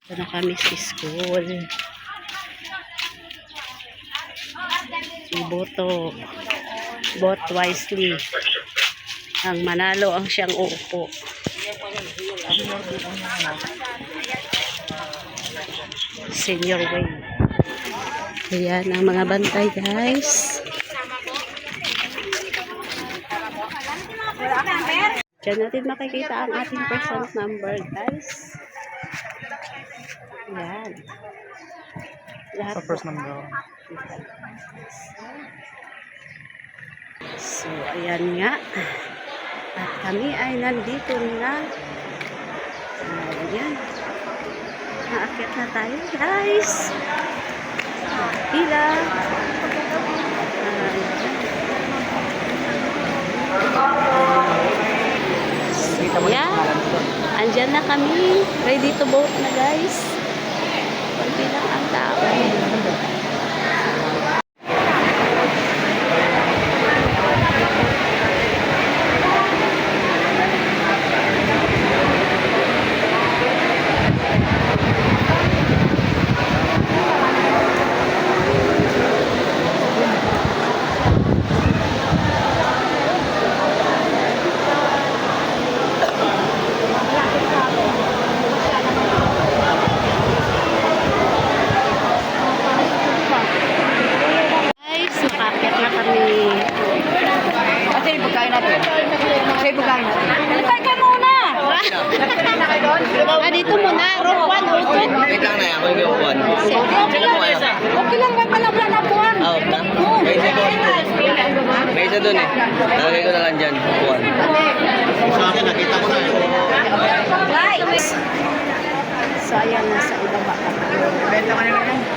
Ito na kami sa school. Iboto. Vote wisely. Ang manalo ang siyang uupo. Senior way. Ayan ang mga bantay, guys. Diyan natin makikita ang ating percent number, guys. Ayan. Lahat Sa first number. So, ayan nga. At kami ay nandito na. Ayan. Naakyat na tayo, guys. Pila. Ayan. Andyan na kami. Ready to vote na, guys. Kunti lang ang tao. Dito muna, row 1, row 2. Wait lang na, ako yung upuan. Okay lang, may palabla na buwan. May isa dun eh. Nalagay ko na lang dyan, upuan. Sa akin, nakita ko na eh. So, ayan, nasa ibaba. Benta ka na lang.